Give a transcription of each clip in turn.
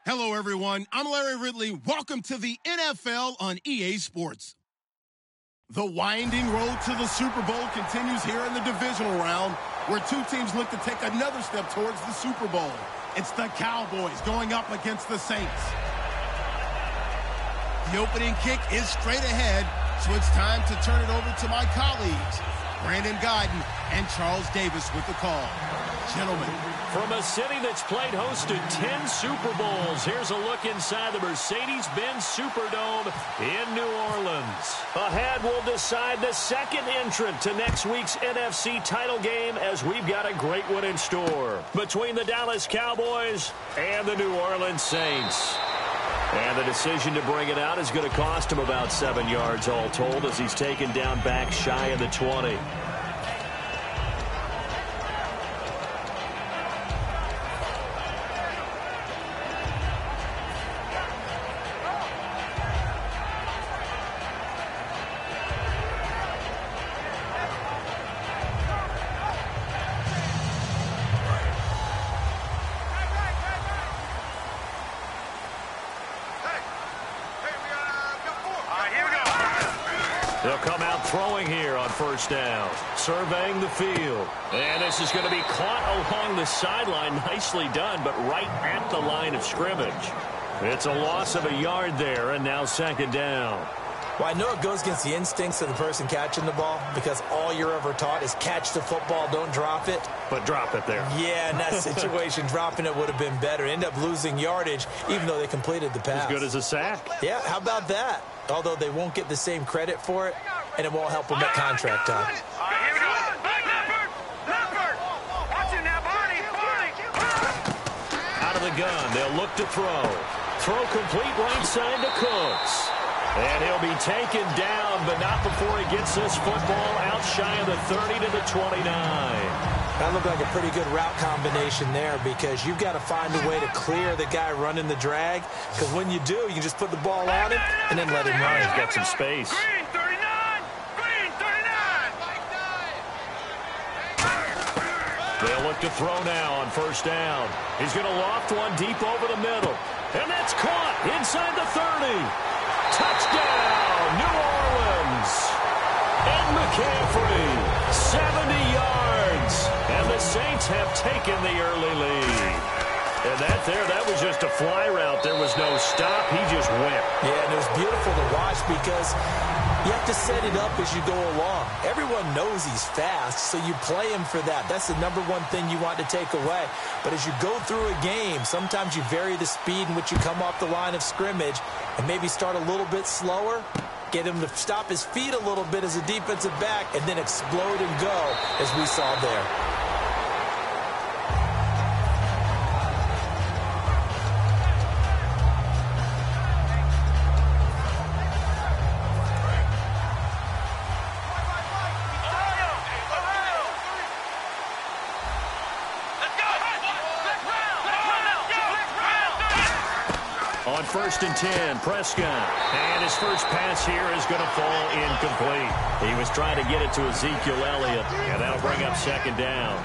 Hello, everyone. I'm Larry Ridley. Welcome to the NFL on EA Sports. The winding road to the Super Bowl continues here in the divisional round, where two teams look to take another step towards the Super Bowl. It's the Cowboys going up against the Saints. The opening kick is straight ahead, so it's time to turn it over to my colleagues, Brandon Guyton and Charles Davis with the call. Gentlemen. From a city that's played host to 10 Super Bowls, here's a look inside the Mercedes-Benz Superdome in New Orleans. Ahead, we'll decide the second entrant to next week's NFC title game, as we've got a great one in store between the Dallas Cowboys and the New Orleans Saints. And the decision to bring it out is going to cost him about 7 yards all told, as he's taken down back shy of the 20. They'll come out throwing here on first down, surveying the field. And this is going to be caught along the sideline. Nicely done, but right at the line of scrimmage. It's a loss of a yard there, and now second down. Well, I know it goes against the instincts of the person catching the ball, because all you're ever taught is catch the football, don't drop it. But drop it there. Yeah, in that situation, dropping it would have been better. End up losing yardage, even though they completed the pass. As good as a sack. Yeah, how about that? Although they won't get the same credit for it, and it won't help them at contract time. Here we go. Leopard. Watch it now, Barney. Out of the gun, they'll look to throw. Throw complete right side to Cooks. And he'll be taken down, but not before he gets this football out shy of the 30 to the 29. That looked like a pretty good route combination there, because you've got to find a way to clear the guy running the drag, because when you do, you can just put the ball on him and then let him run. He's got some space. Green 39. Green 39. They'll look to throw now on first down. He's going to loft one deep over the middle. And that's caught inside the 30. Touchdown, New Orleans. And McCaffrey, 70 yards. And the Saints have taken the early lead. And that was just a fly route. There was no stop. He just went. Yeah, and it was beautiful to watch, because you have to set it up as you go along. Everyone knows he's fast, so you play him for that. That's the number one thing you want to take away. But as you go through a game, sometimes you vary the speed in which you come off the line of scrimmage and maybe start a little bit slower, get him to stop his feet a little bit as a defensive back, and then explode and go, as we saw there. On 1st and 10, Prescott. And his first pass here is going to fall incomplete. He was trying to get it to Ezekiel Elliott, and that'll bring up second down.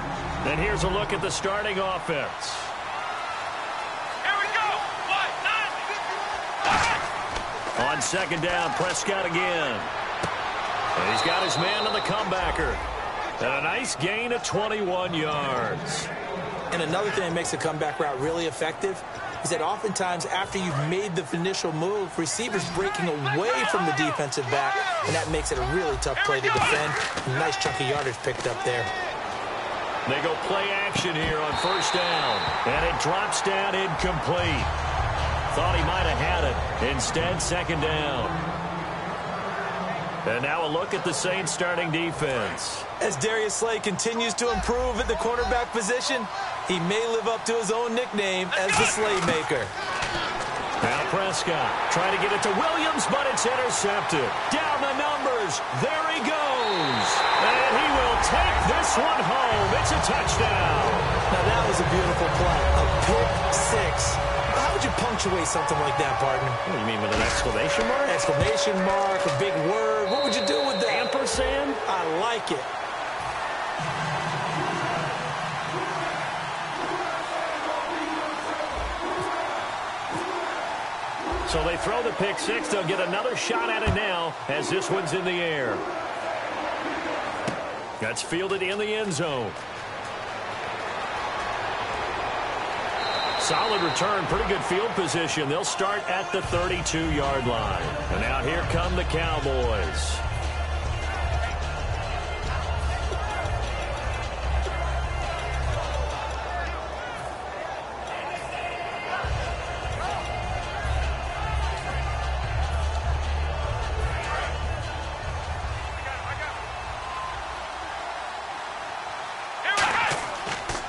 And here's a look at the starting offense. Here we go. On second down, Prescott again. And he's got his man on the comebacker. And a nice gain of 21 yards. And another thing that makes a comeback route really effective is that oftentimes after you've made the initial move, receivers breaking away from the defensive back, and that makes it a really tough play to defend. A nice chunk of yardage picked up there. They go play action here on first down, and it drops down incomplete. Thought he might have had it. Instead, second down. And now a look at the Saints starting defense. As Darius Slay continues to improve at the quarterback position, he may live up to his own nickname as the Slaymaker. Now Prescott trying to get it to Williams, but it's intercepted. Down the numbers. There he goes. And he will take this one home. It's a touchdown. Now that was a beautiful play. A pick six. How would you punctuate something like that, partner? What do you mean, with an exclamation mark? Exclamation mark, a big word. What would you do with that? Ampersand? I like it. So they throw the pick six. They'll get another shot at it now as this one's in the air. That's fielded in the end zone. Solid return, pretty good field position. They'll start at the 32-yard line. And now here come the Cowboys.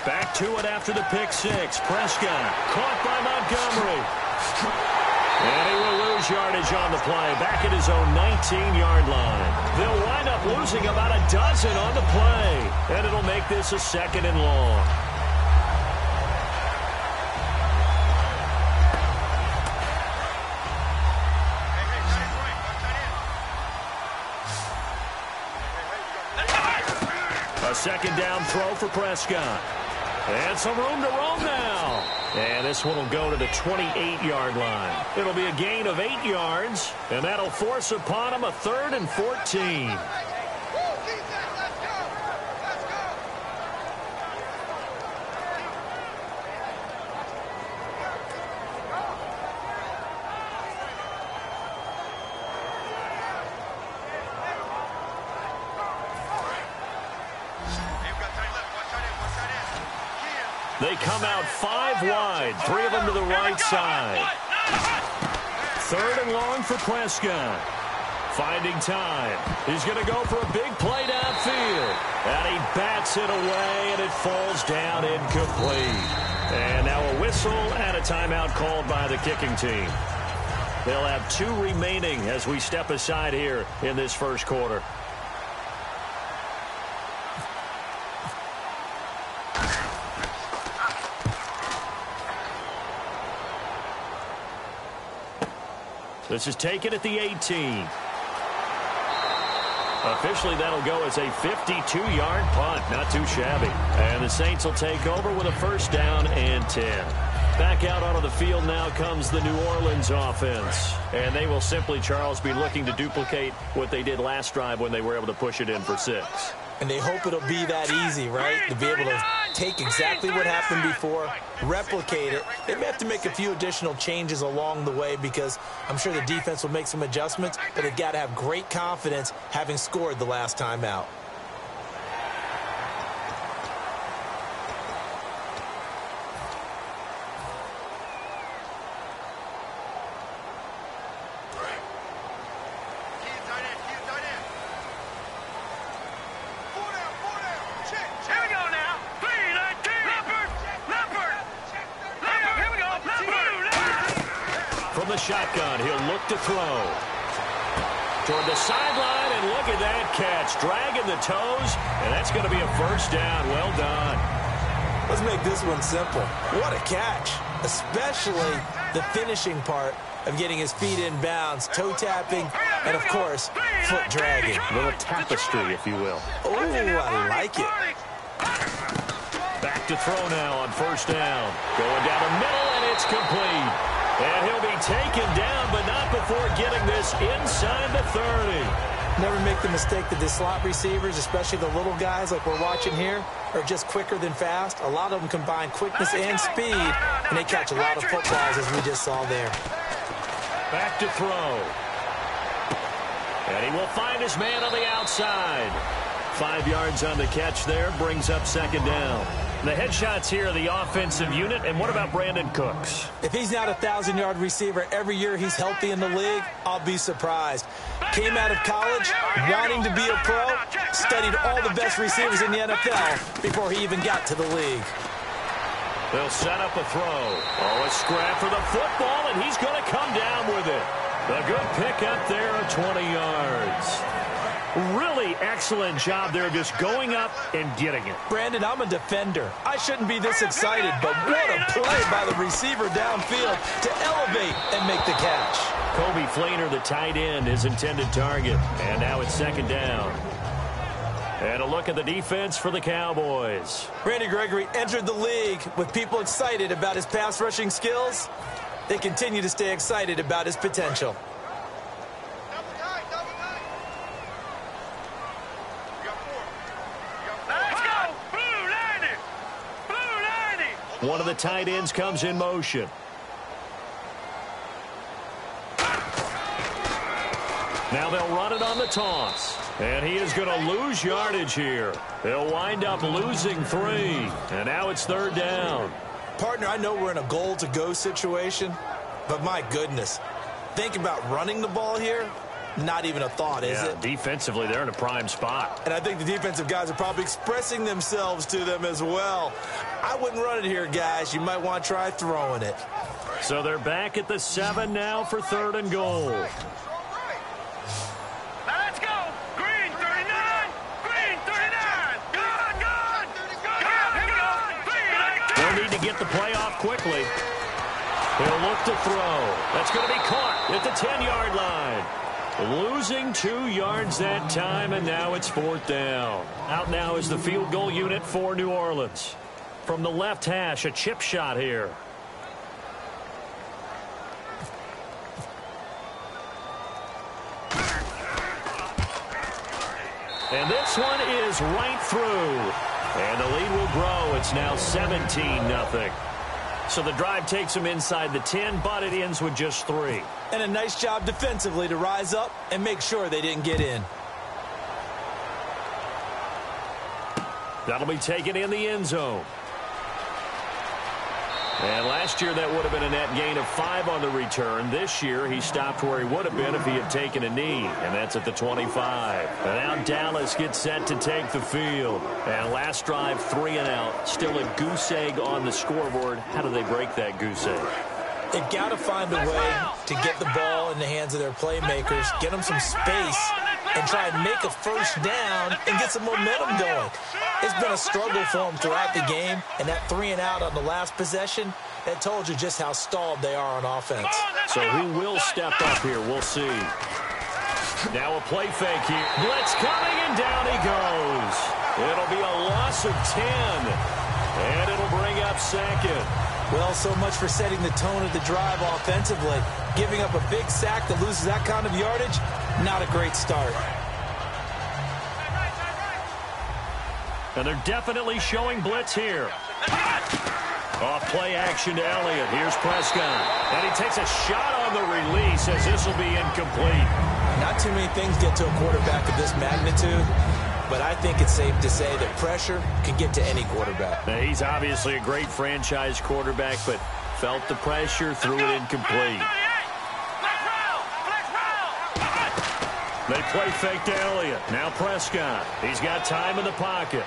Back to it after the pick six. Prescott caught by Montgomery. And he will lose yardage on the play. Back at his own 19-yard line. They'll wind up losing about a dozen on the play. And it'll make this a second and long. A second down throw for Prescott. And some room to roam now. And this one will go to the 28-yard line. It'll be a gain of 8 yards, and that'll force upon him a 3rd and 14. They come out 5 wide, 3 of them to the right side. 3rd and long for Prescott. Finding time. He's going to go for a big play downfield. And he bats it away, and it falls down incomplete. And now a whistle and a timeout called by the kicking team. They'll have 2 remaining as we step aside here in this first quarter. This is taken at the 18. Officially, that'll go as a 52-yard punt. Not too shabby. And the Saints will take over with a 1st down and 10. Back out onto the field now comes the New Orleans offense. And they will simply, Charles, be looking to duplicate what they did last drive when they were able to push it in for 6. And they hope it'll be that easy, right? To be able to take exactly what happened before, replicate it. They may have to make a few additional changes along the way because I'm sure the defense will make some adjustments, but they've got to have great confidence having scored the last time out. Shotgun. He'll look to throw. Toward the sideline, and look at that catch. Dragging the toes, and that's going to be a 1st down. Well done. Let's make this one simple. What a catch. Especially the finishing part of getting his feet in bounds, toe tapping, and, of course, foot dragging. A little tapestry, if you will. Oh, I like it. Back to throw now on 1st down. Going down the middle, and it's complete. And he'll be taken down, but not before getting this inside the 30. Never make the mistake that the slot receivers, especially the little guys like we're watching here, are just quicker than fast. A lot of them combine quickness and speed, and they catch a lot of footballs, as we just saw there. Back to throw. And he will find his man on the outside. 5 yards on the catch there, brings up 2nd down. The headshots here are the offensive unit, and what about Brandon Cooks? If he's not a 1,000-yard receiver every year he's healthy in the league, I'll be surprised. Came out of college wanting to be a pro, studied all the best receivers in the NFL before he even got to the league. They'll set up a throw. Oh, a scrap for the football, and he's going to come down with it. A good pickup there of 20 yards. Really excellent job there, just going up and getting it. Brandon, I'm a defender. I shouldn't be this excited, but what a play by the receiver downfield to elevate and make the catch. Kobe Flainer, the tight end, his intended target. And now it's 2nd down. And a look at the defense for the Cowboys. Randy Gregory entered the league with people excited about his pass rushing skills. They continue to stay excited about his potential. Let's go! Blue 90! Blue 90! One of the tight ends comes in motion. Now they'll run it on the toss. And he is going to lose yardage here. They'll wind up losing 3. And now it's 3rd down. Partner, I know we're in a goal-to-go situation, but my goodness, think about running the ball here. Not even a thought, is it? Defensively, they're in a prime spot. And I think the defensive guys are probably expressing themselves to them as well. I wouldn't run it here, guys. You might want to try throwing it. So they're back at the 7 now for 3rd and goal. Let's go! Green 39! Green 39! Good! They'll need to get the play off quickly. He'll look to throw. That's going to be caught at the 10-yard line. Losing 2 yards that time, and now it's 4th down. Out now is the field goal unit for New Orleans. From the left hash, a chip shot here. And this one is right through. And the lead will grow. It's now 17-0. So the drive takes them inside the 10, but it ends with just 3. And a nice job defensively to rise up and make sure they didn't get in. That'll be taken in the end zone. And last year that would have been a net gain of 5 on the return. This year he stopped where he would have been if he had taken a knee, and that's at the 25. And now Dallas gets set to take the field. And last drive, 3 and out. Still a goose egg on the scoreboard. How do they break that goose egg? They've got to find a way to get the ball in the hands of their playmakers, get them some space, and try and make a first down and get some momentum going. It's been a struggle for them throughout the game, and that 3 and out on the last possession, that told you just how stalled they are on offense. So who will step up here? We'll see. Now a play fake here. Blitz coming, and down he goes. It'll be a loss of 10, and it'll bring up 2nd. Well, so much for setting the tone of the drive offensively. Giving up a big sack that loses that kind of yardage, not a great start. And they're definitely showing blitz here. Off play action to Elliott. Here's Prescott. And he takes a shot on the release as this will be incomplete. Not too many things get to a quarterback of this magnitude, but I think it's safe to say that pressure can get to any quarterback. Now, he's obviously a great franchise quarterback, but felt the pressure, threw it incomplete. They play fake to Elliott. Now Prescott. He's got time in the pocket.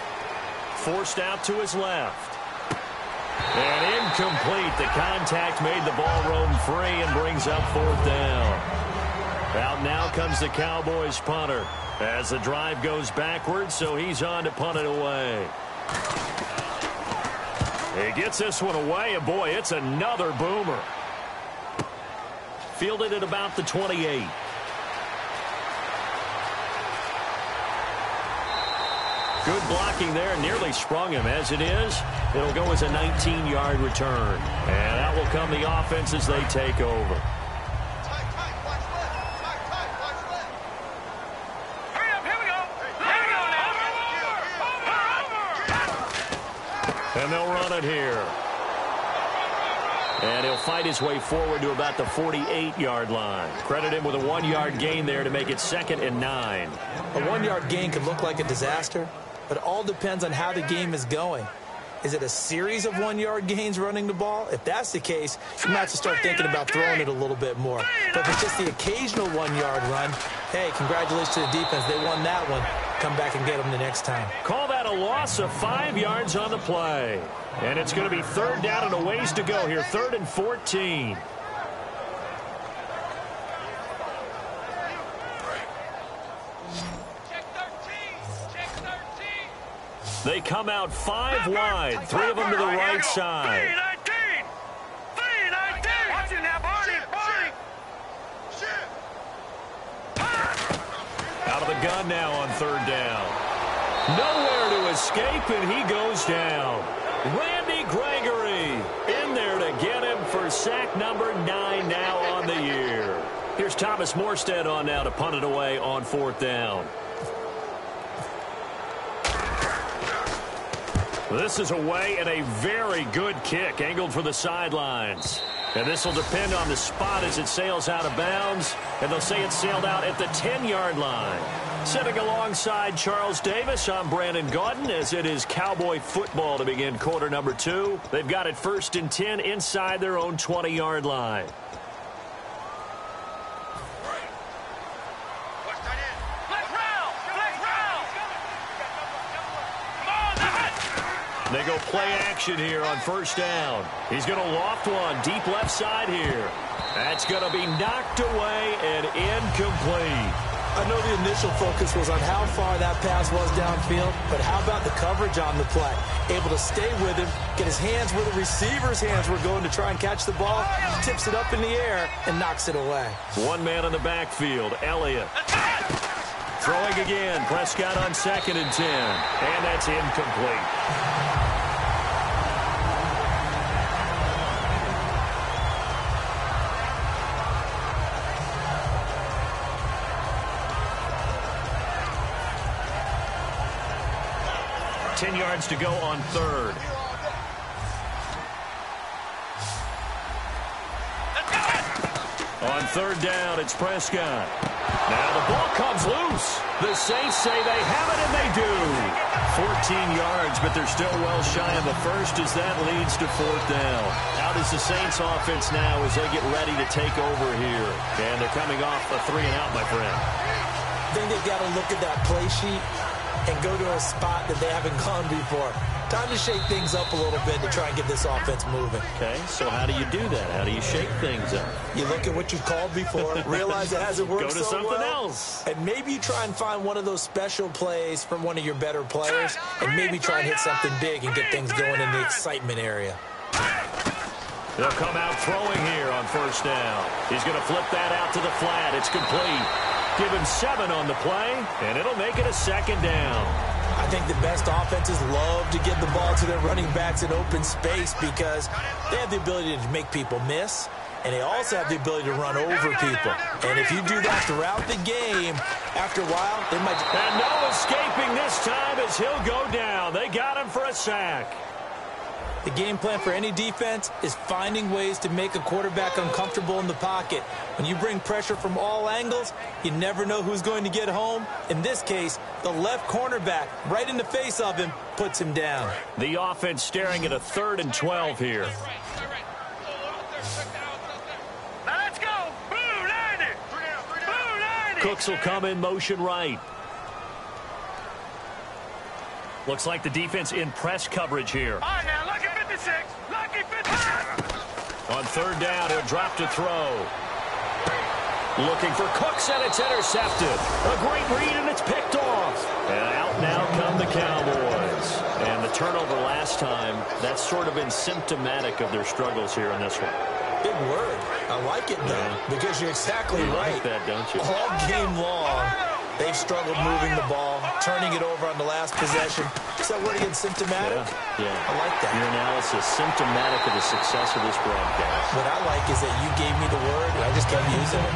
Forced out to his left. And incomplete. The contact made the ball roam free and brings up 4th down. Out now comes the Cowboys punter as the drive goes backwards, so he's on to punt it away. He gets this one away, and boy, it's another boomer. Fielded at about the 28. Good blocking there, nearly sprung him. As it is, it'll go as a 19-yard return. And out will come the offense as they take over. And they'll run it here. And he'll fight his way forward to about the 48-yard line. Credit him with a 1-yard gain there to make it 2nd and 9. A 1-yard gain could look like a disaster, but it all depends on how the game is going. Is it a series of 1-yard gains running the ball? If that's the case, you might have to start thinking about throwing it a little bit more. But if it's just the occasional 1-yard run, hey, congratulations to the defense. They won that one. Come back and get them the next time. Call that a loss of 5 yards on the play. And it's going to be 3rd down and a ways to go here. 3rd and 14. They come out 5 wide. 3 of them to the right side. 3-19. Watch it now, Barney. Out of the gun now on 3rd down. Nowhere to escape, and he goes down. Randy Gregory in there to get him for sack pick number 9 now on the year. Here's Thomas Morstead on now to punt it away on 4th down. This is away and a very good kick angled for the sidelines. And this will depend on the spot as it sails out of bounds. And they'll say it sailed out at the 10-yard line. Sitting alongside Charles Davis, I'm Brandon Gaudin as it is Cowboy football to begin quarter number 2. They've got it 1st and 10 inside their own 20-yard line. They go play action here on 1st down. He's going to loft one deep left side here. That's going to be knocked away and incomplete. I know the initial focus was on how far that pass was downfield, but how about the coverage on the play? Able to stay with him, get his hands where the receiver's hands were going to try and catch the ball, tips it up in the air, and knocks it away. One man in the backfield, Elliott. Throwing again, Prescott on 2nd and 10, and that's incomplete. 10 yards to go on 3rd. On 3rd down, it's Prescott. Now the ball comes loose. The Saints say they have it, and they do. 14 yards, but they're still well shy of the first as that leads to 4th down. How does the Saints offense now as they get ready to take over here? And they're coming off a 3-and-out, my friend. I think they've got to look at that play sheet and go to a spot that they haven't gone before. Time to shake things up a little bit to try and get this offense moving. Okay, so how do you do that? How do you shake things up? You look at what you've called before, realize it hasn't worked so well. Go to something else. And maybe you try and find one of those special plays from one of your better players, and maybe try and hit something big and get things going in the excitement area. They'll come out throwing here on 1st down. He's going to flip that out to the flat. It's complete. Give him 7 on the play, and it'll make it a 2nd down. I think the best offenses love to get the ball to their running backs in open space because they have the ability to make people miss, and they also have the ability to run over people. And if you do that throughout the game, after a while, they might... And no escaping this time as he'll go down. They got him for a sack. The game plan for any defense is finding ways to make a quarterback uncomfortable in the pocket. When you bring pressure from all angles, you never know who's going to get home. In this case, the left cornerback, right in the face of him, puts him down. The offense staring at a 3rd and 12 here. Now let's go. Blue 90. Blue 90. Cooks will come in motion right. Looks like the defense in press coverage here. All right, now, lucky 56. Lucky 56. On 3rd down, he'll drop to throw. Looking for Cooks, and it's intercepted. A great read, and it's picked off. And out now come the Cowboys. And the turnover last time, that's sort of been symptomatic of their struggles here in this one. Big word. I like it, though, because you're exactly right. Like that, don't you? All game long, they've struggled moving the ball, turning it over on the last possession. Is that word again, symptomatic? Yeah. I like that. Your analysis, symptomatic of the success of this broadcast. What I like is that you gave me the word, and I just kept using it.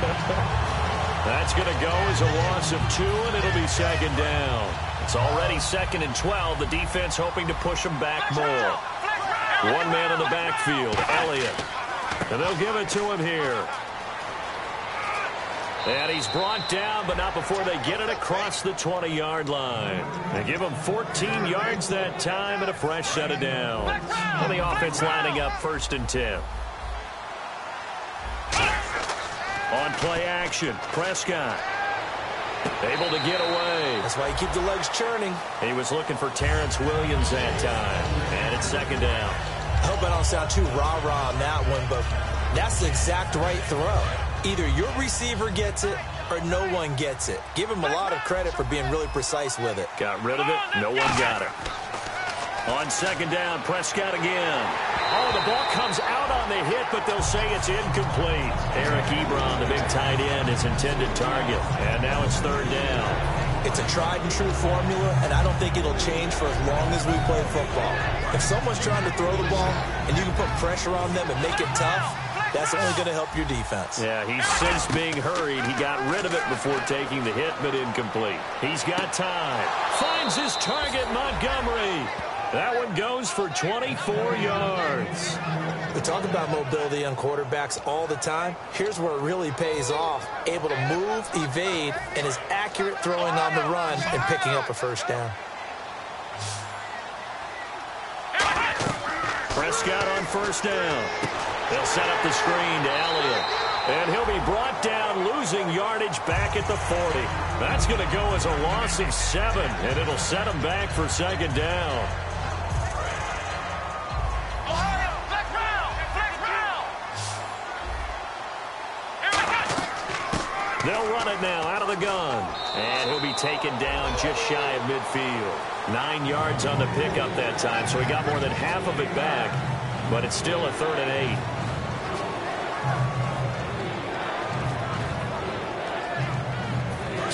That's going to go as a loss of 2, and it'll be 2nd down. It's already 2nd and 12. The defense hoping to push them back more. One man in the backfield, Elliott. And they'll give it to him here. And he's brought down, but not before they get it across the 20-yard line. They give him 14 yards that time and a fresh set of downs. And the offense lining up 1st and 10. On play action, Prescott. Able to get away. That's why you keep the legs churning. He was looking for Terrence Williams that time. And it's 2nd down. I hope I don't sound too rah-rah on that one, but that's the exact right throw. Either your receiver gets it or no one gets it. Give him a lot of credit for being really precise with it. Got rid of it. No one got it. On 2nd down, Prescott again. Oh, the ball comes out on the hit, but they'll say it's incomplete. Eric Ebron, the big tight end, his intended target. And now it's 3rd down. It's a tried-and-true formula, and I don't think it'll change for as long as we play football. If someone's trying to throw the ball and you can put pressure on them and make it tough, That's only going to help your defense. Yeah, he's since being hurried. He got rid of it before taking the hit, but incomplete. He's got time. Finds his target, Montgomery. That one goes for 24 yards. We talk about mobility on quarterbacks all the time. Here's where it really pays off. Able to move, evade, and is accurate throwing on the run and picking up a first down. Prescott on first down. They'll set up the screen to Elliott. And he'll be brought down, losing yardage back at the 40. That's going to go as a loss of 7, and it'll set him back for second down. They'll run it now out of the gun. And he'll be taken down just shy of midfield. 9 yards on the pickup that time, so he got more than half of it back. But it's still a 3rd and 8.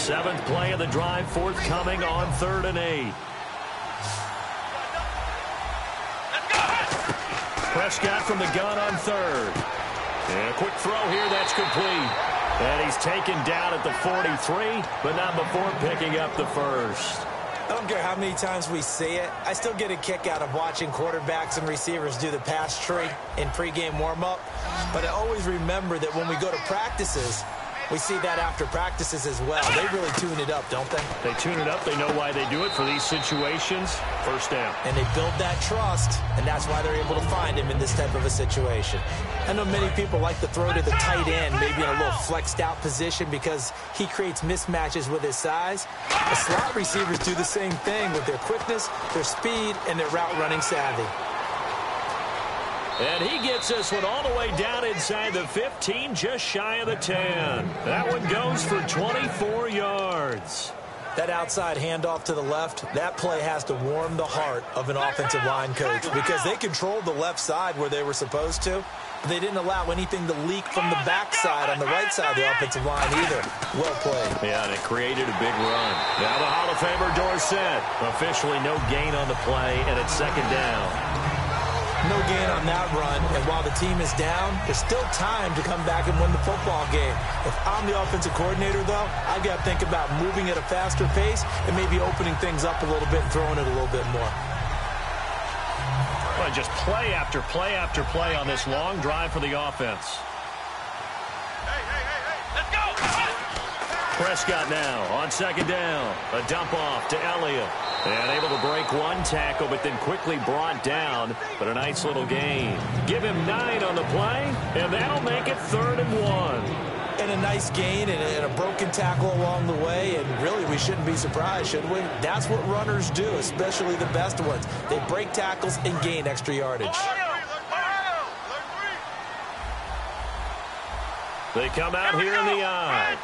7th play of the drive, forthcoming on 3rd and 8. Prescott from the gun on 3rd. And a quick throw here, that's complete. And he's taken down at the 43, but not before picking up the first. I don't care how many times we see it. I still get a kick out of watching quarterbacks and receivers do the pass tree in pregame warm-up. But I always remember that when we go to practices, we see that after practices as well. They really tune it up, don't they? They tune it up. They know why they do it for these situations. First down. And they build that trust, and that's why they're able to find him in this type of a situation. I know many people like to throw to the tight end, maybe in a little flexed out position because he creates mismatches with his size. The slot receivers do the same thing with their quickness, their speed, and their route running savvy. And he gets this one all the way down inside the 15, just shy of the 10. That one goes for 24 yards. That outside handoff to the left, that play has to warm the heart of an offensive line coach because they controlled the left side where they were supposed to. But they didn't allow anything to leak from the backside on the right side of the offensive line either. Well played. Yeah, and it created a big run. Now the Hall of Famer Dorsett. Officially no gain on the play, and it's second down. No gain on that run, and while the team is down, there's still time to come back and win the football game. If I'm the offensive coordinator, though, I've got to think about moving at a faster pace and maybe opening things up a little bit and throwing it a little bit more. Well, just play after play after play on this long drive for the offense. Let's go! Prescott now on second down. A dump off to Elliott. And able to break one tackle, but then quickly brought down. But a nice little gain. Give him 9 on the play, and that'll make it 3rd and 1. And a nice gain and a broken tackle along the way. And really, we shouldn't be surprised, should we? That's what runners do, especially the best ones. They break tackles and gain extra yardage. They come out here in the eye.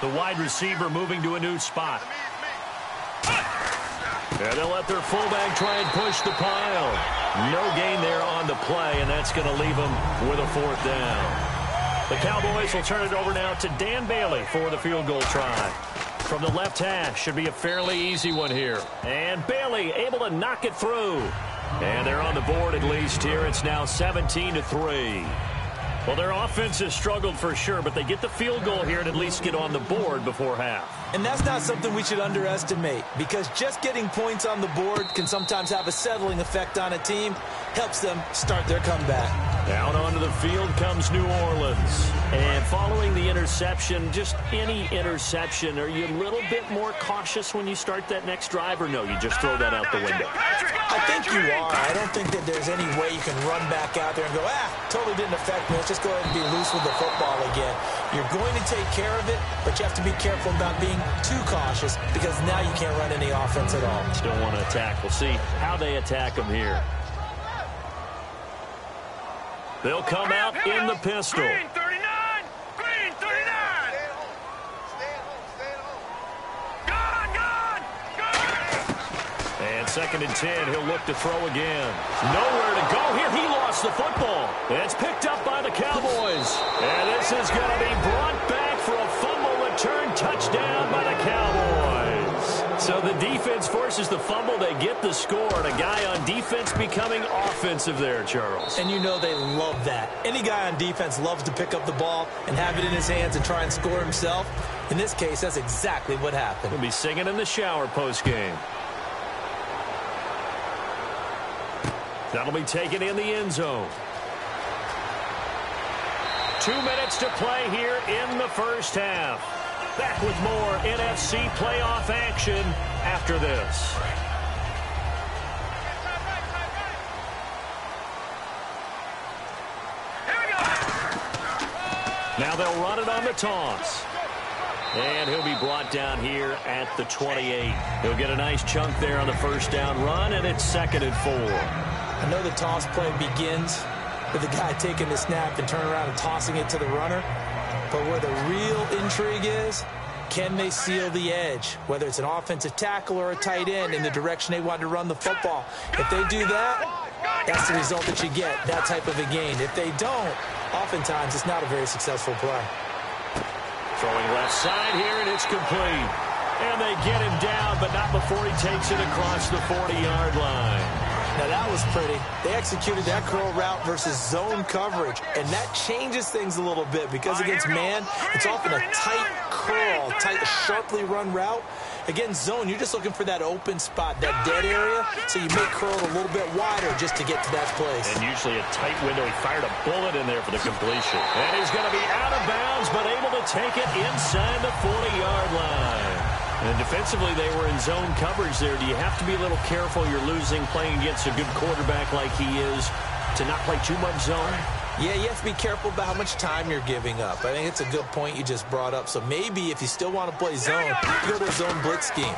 The wide receiver moving to a new spot. And they'll let their fullback try and push the pile. No gain there on the play, and that's going to leave them with a 4th down. The Cowboys will turn it over now to Dan Bailey for the field goal try. From the left hash, should be a fairly easy one here. And Bailey able to knock it through. And they're on the board at least here. It's now 17-3. Well, their offense has struggled for sure, but they get the field goal here and at least get on the board before half. And that's not something we should underestimate, because just getting points on the board can sometimes have a settling effect on a team. Helps them start their comeback. Down onto the field comes New Orleans. And following the interception, just any interception, are you a little bit more cautious when you start that next drive, or no, you just throw that out the window? I think you are. I don't think that there's any way you can run back out there and go, totally didn't affect me. Let's just go ahead and be loose with the football again. You're going to take care of it, but you have to be careful about being too cautious because now you can't run any offense at all. Still want to attack. We'll see how they attack them here. They'll come out in the pistol. Green 39! Green 39! Gone! And 2nd and 10, he'll look to throw again. Nowhere to go here. He lost the football. It's picked up by the Cowboys. And this is going to be brought back for a fumble return touchdown by the Cowboys. So the defense forces the fumble. They get the score, and a guy on defense becoming offensive there, Charles. And you know they love that. Any guy on defense loves to pick up the ball and have it in his hands and try and score himself. In this case, that's exactly what happened. He'll be singing in the shower post-game. That'll be taken in the end zone. 2 minutes to play here in the first half. Back with more NFC playoff action after this. Now they'll run it on the toss. And he'll be brought down here at the 28. He'll get a nice chunk there on the first down run, and it's 2nd and 4. I know the toss play begins with the guy taking the snap and turning around and tossing it to the runner. But where the real intrigue is, can they seal the edge? Whether it's an offensive tackle or a tight end in the direction they want to run the football. If they do that, that's the result that you get, that type of a gain. If they don't, oftentimes it's not a very successful play. Throwing left side here, and it's complete. And they get him down, but not before he takes it across the 40-yard line. Now, that was pretty. They executed that curl route versus zone coverage, and that changes things a little bit because against man, it's often a tight curl, tight, sharply run route. Against zone, you're just looking for that open spot, that dead area, so you make curl a little bit wider just to get to that place. And usually a tight window. He fired a bullet in there for the completion. And he's going to be out of bounds, but able to take it inside the 40-yard line. And defensively, they were in zone coverage there. Do you have to be a little careful? You're losing, playing against a good quarterback like he is, to not play too much zone? Yeah, you have to be careful about how much time you're giving up. I think it's a good point you just brought up. So maybe if you still want to play zone, you go to a zone blitz scheme.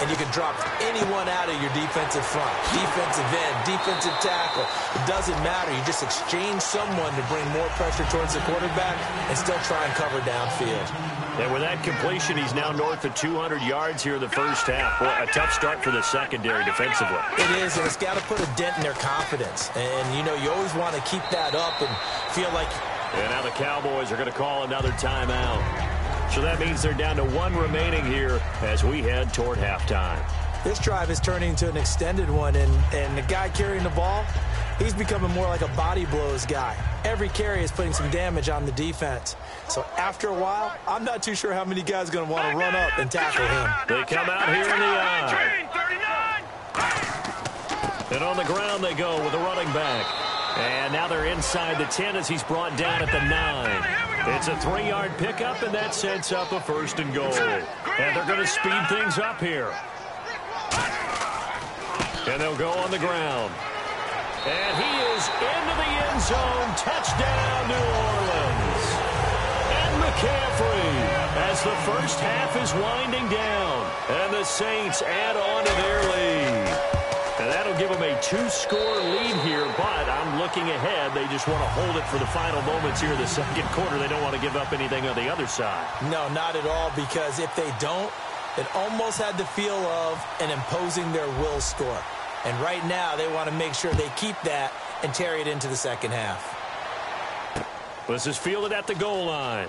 And you can drop anyone out of your defensive front, defensive end, defensive tackle. It doesn't matter. You just exchange someone to bring more pressure towards the quarterback and still try and cover downfield. And with that completion, he's now north of 200 yards here in the first half. Boy, a tough start for the secondary defensively. It is, and it's got to put a dent in their confidence. And, you know, you always want to keep that up and feel like... And now the Cowboys are going to call another timeout. So that means they're down to 1 remaining here as we head toward halftime. This drive is turning into an extended one, and the guy carrying the ball, he's becoming more like a body blows guy. Every carry is putting some damage on the defense. So after a while, I'm not too sure how many guys are going to want to run up and tackle him. They come out here in the eye. And on the ground they go with a running back. And now they're inside the 10 as he's brought down at the 9. It's a 3-yard pickup, and that sets up a 1st and goal. And they're going to speed things up here. And they'll go on the ground. And he is into the end zone. Touchdown, New Orleans. And McCaffrey, as the first half is winding down. And the Saints add on to their lead. And that'll give them a 2-score lead here, but I'm looking ahead. They just want to hold it for the final moments here in the second quarter. They don't want to give up anything on the other side. No, not at all, because if they don't, it almost had the feel of an imposing their will score. And right now, they want to make sure they keep that and carry it into the second half. This is fielded at the goal line.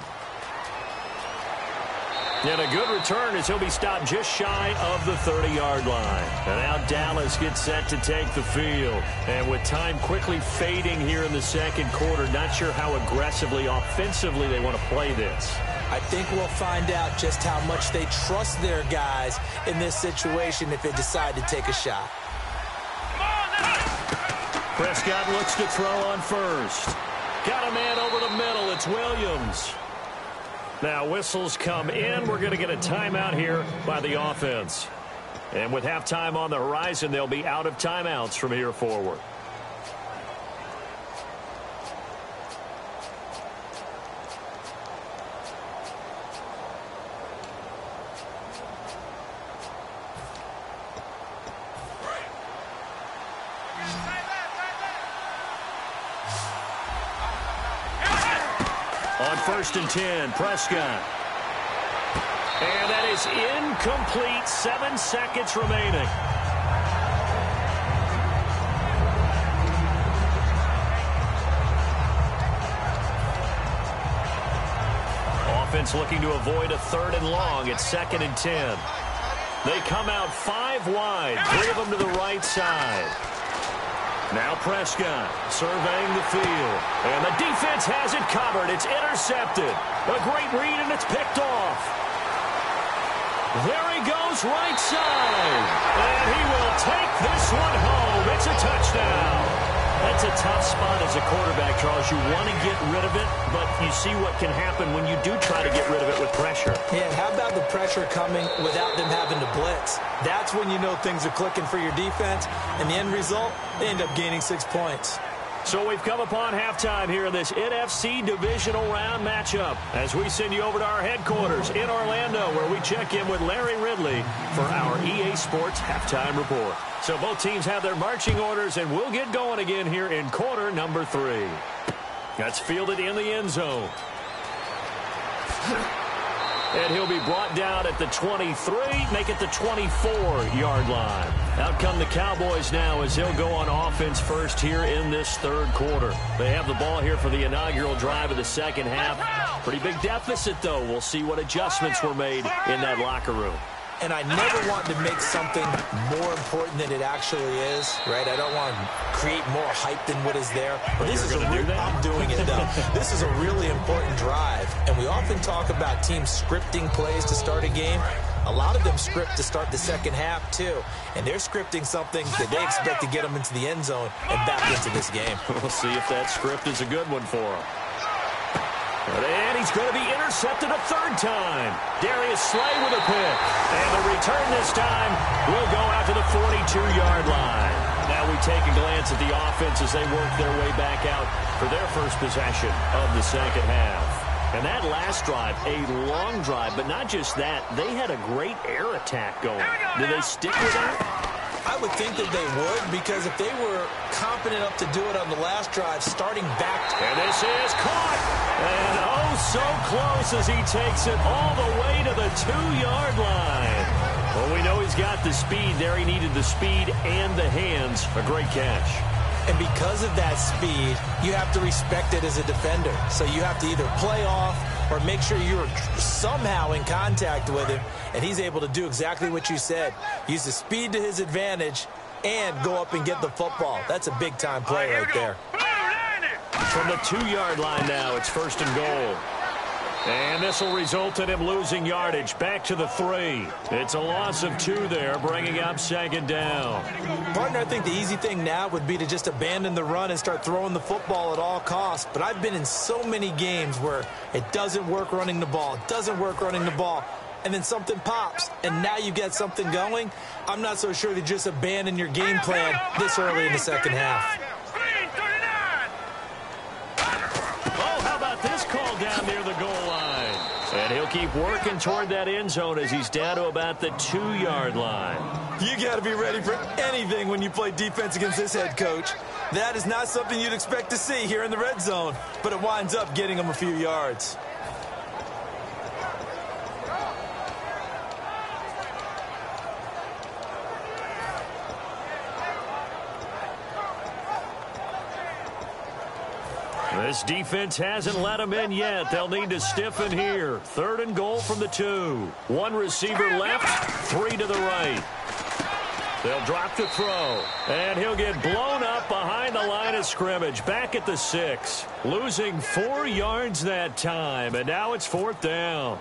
And a good return as he'll be stopped just shy of the 30-yard line. And now Dallas gets set to take the field. And with time quickly fading here in the second quarter, not sure how aggressively, offensively they want to play this. I think we'll find out just how much they trust their guys in this situation if they decide to take a shot. Prescott looks to throw on first. Got a man over the middle. It's Williams. Now whistles come in. We're going to get a timeout here by the offense. And with halftime on the horizon, they'll be out of timeouts from here forward. On 1st and 10, Prescott. And that is incomplete. 7 seconds remaining. Offense looking to avoid a 3rd and long. It's 2nd and 10. They come out 5 wide, 3 of them to the right side. Now Prescott surveying the field. And the defense has it covered. It's intercepted. A great read, and it's picked off. There he goes, right side. And he will take this one home. It's a touchdown. That's a tough spot as a quarterback, Charles. You want to get rid of it, but you see what can happen when you do try to get rid of it with pressure. Yeah, and how about the pressure coming without them having to blitz? That's when you know things are clicking for your defense, and the end result, they end up gaining 6 points. So we've come upon halftime here in this NFC divisional round matchup as we send you over to our headquarters in Orlando, where we check in with Larry Ridley for our EA Sports halftime report. So both teams have their marching orders, and we'll get going again here in quarter number 3. That's fielded in the end zone. And he'll be brought down at the 23, make it the 24-yard line. Out come the Cowboys now as he'll go on offense first here in this third quarter. They have the ball here for the inaugural drive of the second half. Pretty big deficit, though. We'll see what adjustments were made in that locker room. And I never want to make something more important than it actually is, right? I don't want to create more hype than what is there. But this is I'm doing it, though. This is a really important drive. And we often talk about teams scripting plays to start a game. A lot of them script to start the second half, too. And they're scripting something that they expect to get them into the end zone and back into this game. We'll see if that script is a good one for them. And he's going to be intercepted a third time. Darius Slay with a pick. And the return this time will go out to the 42-yard line. Now we take a glance at the offense as they work their way back out for their first possession of the second half. And that last drive, a long drive, but not just that. They had a great air attack going. Did they stick with that? I would think that they would, because if they were confident enough to do it on the last drive, starting back. And this is caught. And oh, so close as he takes it all the way to the 2-yard line. Well, we know he's got the speed there. He needed the speed and the hands. A great catch. And because of that speed, you have to respect it as a defender. So you have to either play off or make sure you're somehow in contact with him. And he's able to do exactly what you said. Use the speed to his advantage and go up and get the football. That's a big-time play right there. From the 2-yard line now, it's first and goal. And this will result in him losing yardage back to the 3. It's a loss of 2 there, bringing up second down. Partner, I think the easy thing now would be to just abandon the run and start throwing the football at all costs. But I've been in so many games where it doesn't work running the ball. It doesn't work running the ball. And then something pops, and now you get something going. I'm not so sure to just abandon your game plan this early in the second half. Oh, how about this call down near the goal line? And he'll keep working toward that end zone as he's down to about the 2-yard line. You got to be ready for anything when you play defense against this head coach. That is not something you'd expect to see here in the red zone, but it winds up getting him a few yards. This defense hasn't let them in yet. They'll need to stiffen here. Third and goal from the 2. 1 receiver left, 3 to the right. They'll drop to throw. And he'll get blown up behind the line of scrimmage. Back at the 6. Losing 4 yards that time. And now it's 4th down.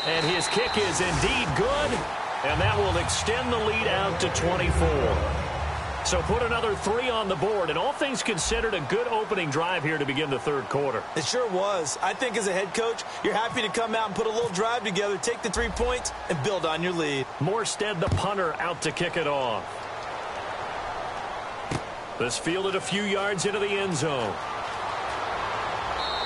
And his kick is indeed good. And that will extend the lead out to 24. So put another 3 on the board. And all things considered, a good opening drive here to begin the third quarter. It sure was. I think as a head coach, you're happy to come out and put a little drive together, take the 3 points, and build on your lead. Morstead, the punter, out to kick it off. This fielded a few yards into the end zone.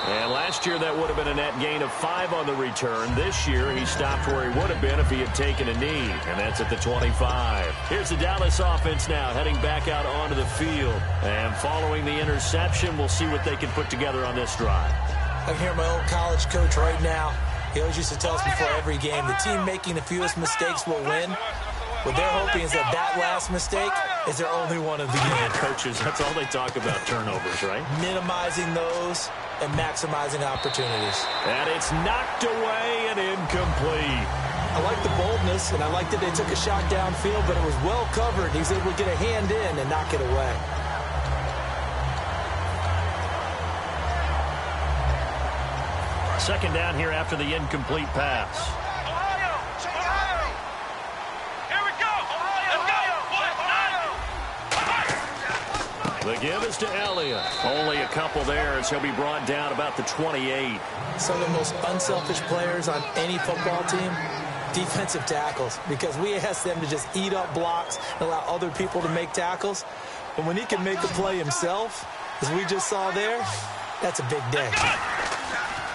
And last year, that would have been a net gain of 5 on the return. This year, he stopped where he would have been if he had taken a knee, and that's at the 25. Here's the Dallas offense now, heading back out onto the field. And following the interception, we'll see what they can put together on this drive. I can hear my old college coach right now. He always used to tell us before every game, the team making the fewest mistakes will win. What they're hoping is that last mistake is their only one of the game. Coaches, that's all they talk about, turnovers, right? Minimizing those and maximizing opportunities. And it's knocked away and incomplete. I like the boldness, and I like that they took a shot downfield, but it was well covered. He's able to get a hand in and knock it away. Second down here after the incomplete pass. The give is to Elliott. Only a couple there as he'll be brought down about the 28. Some of the most unselfish players on any football team, defensive tackles, because we ask them to just eat up blocks and allow other people to make tackles. But when he can make a play himself, as we just saw there, that's a big day.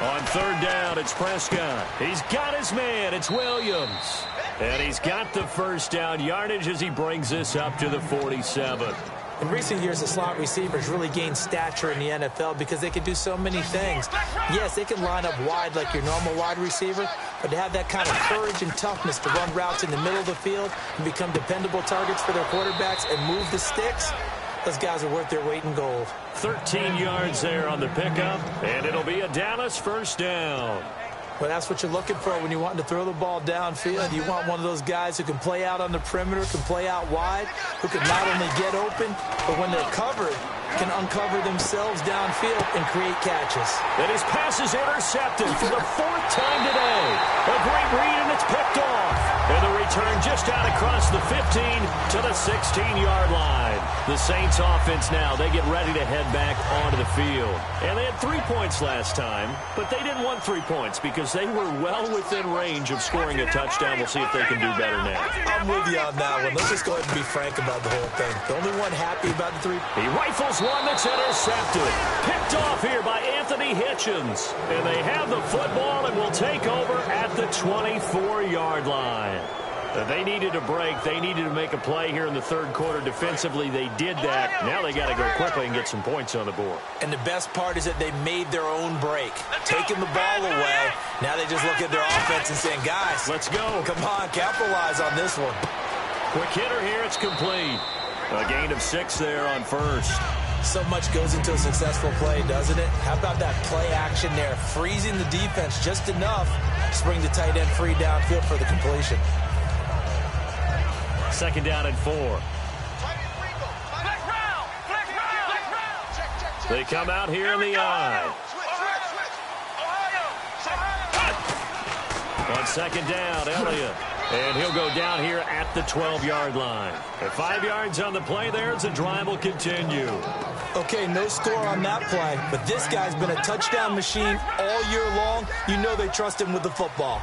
On third down, it's Prescott. He's got his man. It's Williams. And he's got the first down yardage as he brings this up to the 47. In recent years, the slot receivers really gained stature in the NFL because they can do so many things. Yes, they can line up wide like your normal wide receiver, but to have that kind of courage and toughness to run routes in the middle of the field and become dependable targets for their quarterbacks and move the sticks, those guys are worth their weight in gold. 13 yards there on the pickup, and it'll be a Dallas first down. Well, that's what you're looking for when you're wanting to throw the ball downfield. You want one of those guys who can play out on the perimeter, can play out wide, who can not only get open, but when they're covered, can uncover themselves downfield and create catches. And his pass is intercepted for the fourth time today. A great read, and it's picked off. And the return just out across the 15 to the 16-yard line. The Saints offense now, they get ready to head back onto the field. And they had 3 points last time, but they didn't want 3 points because they were well within range of scoring a touchdown. We'll see if they can do better now. I'm with you on that one. Let's just go ahead and be frank about the whole thing. The only one happy about the 3. He rifles one that's intercepted. Picked off here by Anthony Hitchens. And they have the football and will take over at the 24-yard line. They needed a break. They needed to make a play here in the third quarter. Defensively, they did that. Now they got to go quickly and get some points on the board. And the best part is that they made their own break. Taking the ball away. Now they just look at their offense and saying, guys, let's go. Come on, capitalize on this one. Quick hitter here. It's complete. A gain of 6 there on first. So much goes into a successful play, doesn't it? How about that play action there? Freezing the defense just enough to bring the tight end free downfield for the completion. Second down and 4. They come out here in the eye. On second down, Elliott. And he'll go down here at the 12-yard line. At 5 yards on the play there, the drive will continue. Okay, no score on that play, but this guy's been a touchdown machine all year long. You know they trust him with the football.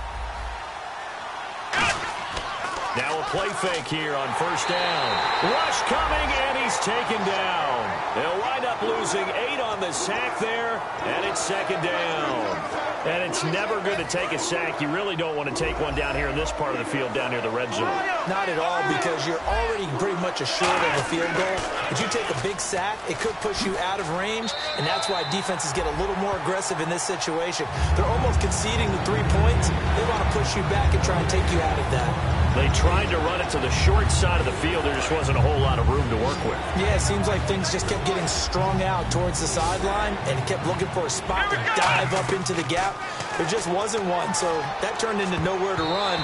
Now a play fake here on first down. Rush coming, and he's taken down. They'll wind up losing 8 on the sack there, and it's second down. And it's never good to take a sack. You really don't want to take one down here in this part of the field down near the red zone. Not at all, because you're already pretty much assured of a field goal. But you take a big sack, it could push you out of range, and that's why defenses get a little more aggressive in this situation. They're almost conceding the 3 points. They want to push you back and try and take you out of that. They tried to run it to the short side of the field. There just wasn't a whole lot of room to work with. Yeah, it seems like things just kept getting strung out towards the sideline, and it kept looking for a spot to dive up into the gap. There just wasn't one, so that turned into nowhere to run,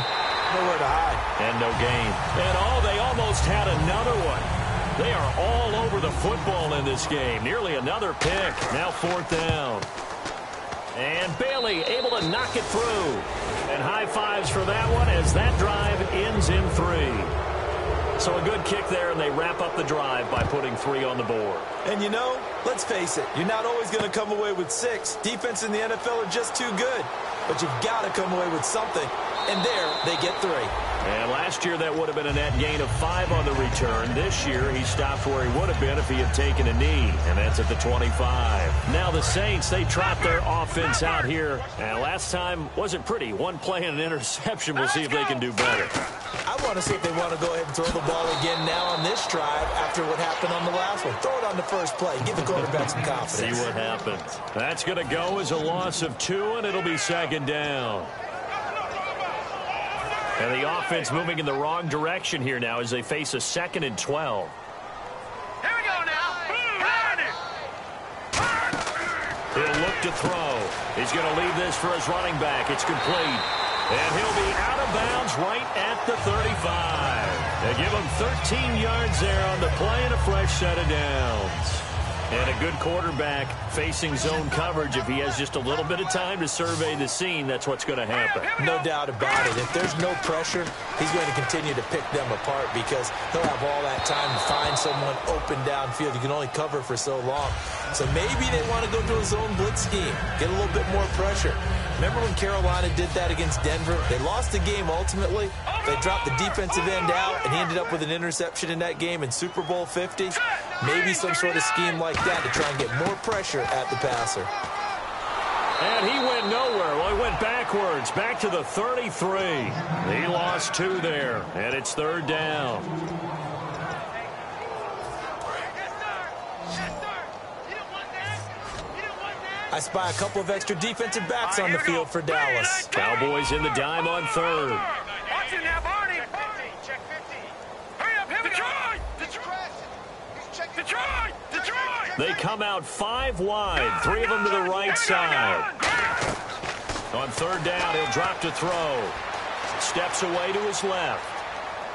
nowhere to hide. And no gain. And they almost had another one. They are all over the football in this game. Nearly another pick. Now fourth down. And Bailey able to knock it through. And high fives for that one as that drive ends in 3. So a good kick there, and they wrap up the drive by putting 3 on the board. And you know, let's face it, you're not always going to come away with 6. Defense in the NFL are just too good. But you've got to come away with something. And there, they get 3. And last year, that would have been a net gain of 5 on the return. This year, he stopped where he would have been if he had taken a knee, and that's at the 25. Now the Saints, they trot their offense out here. And last time wasn't pretty. One play and an interception. We'll see if they can do better. I want to see if they want to go ahead and throw the ball again now on this drive after what happened on the last one. Throw it on the first play. Give the quarterback some confidence. See what happens. That's going to go as a loss of 2, and it'll be second down. And the offense moving in the wrong direction here now as they face a 2nd and 12. He'll look to throw. He's going to leave this for his running back. It's complete. And he'll be out of bounds right at the 35. They give him 13 yards there on the play and a fresh set of downs. And a good quarterback facing zone coverage. If he has just a little bit of time to survey the scene, that's what's going to happen. No doubt about it. If there's no pressure, he's going to continue to pick them apart because he'll have all that time to find someone open downfield. You can only cover for so long. So maybe they want to go to a zone blitz scheme, get a little bit more pressure. Remember when Carolina did that against Denver? They lost the game ultimately. They dropped the defensive end out, and he ended up with an interception in that game in Super Bowl 50. Maybe some sort of scheme like that to try and get more pressure at the passer. And he went nowhere. Well, he went backwards, back to the 33. He lost 2 there, and it's third down. I spy a couple of extra defensive backs on the field for Dallas. Cowboys in the dime on third. Watch it now, Barney. Check 50. Hurry up, here we go. Detroit. They come out 5 wide, 3 of them to the right side. On third down, he'll drop to throw. Steps away to his left.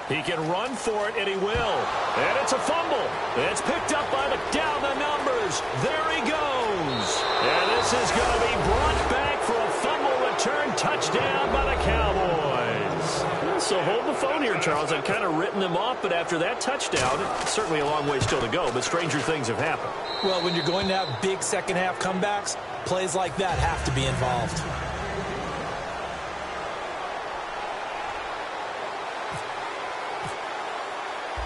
He can run for it, and he will. And it's a fumble. It's picked up by down the numbers. There he goes. And this is going to be brought back for a fumble return touchdown by the Cowboys. So hold the phone here, Charles. I've kind of written them off, but after that touchdown, it's certainly a long way still to go, but stranger things have happened. Well, when you're going to have big second-half comebacks, plays like that have to be involved.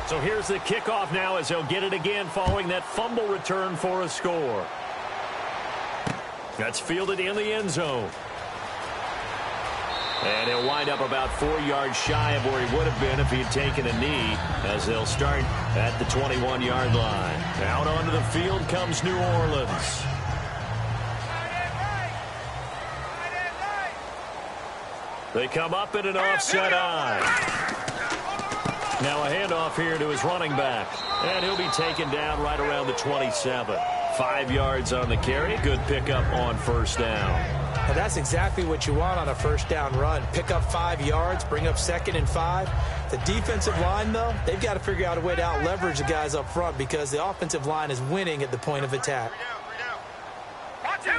So here's the kickoff now as he'll get it again following that fumble return for a score. That's fielded in the end zone. And he'll wind up about 4 yards shy of where he would have been if he had taken a knee, as they'll start at the 21-yard line. Out onto the field comes New Orleans. They come up in an offset eye. Now a handoff here to his running back. And he'll be taken down right around the 27. 5 yards on the carry. Good pickup on first down. And that's exactly what you want on a first down run. Pick up 5 yards, bring up 2nd and 5. The defensive line, though, they've got to figure out a way to out-leverage the guys up front because the offensive line is winning at the point of attack.